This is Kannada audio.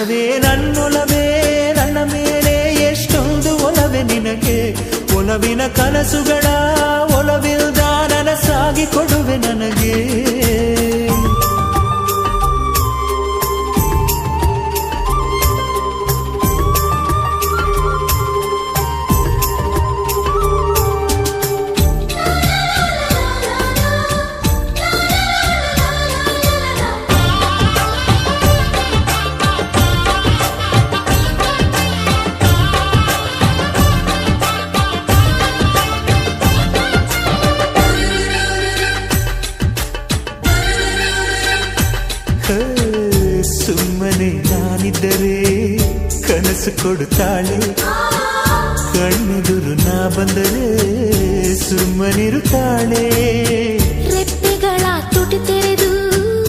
ಒಲವೇ ನನ್ನೊಲವೇ ನನ್ನ ಮೇಲೆ ಎಷ್ಟೊಂದು ಒಲವೇ ನಿನಗೆ ಒಲವಿನ ಕನಸುಗಳ ಒಲವಿಲ್ದ ನನಸಾಗಿ ಕೊಡುವೆ ನನಗೆ ಸುಮ್ಮನೆ ನಾನಿದ್ದರೆ ಕನಸು ಕೊಡುತ್ತಾಳೆ ಕಣ್ಣೆದುರು ನಾ ಬಂದರೆ ಸುಮ್ಮನಿರುತ್ತಾಳೆ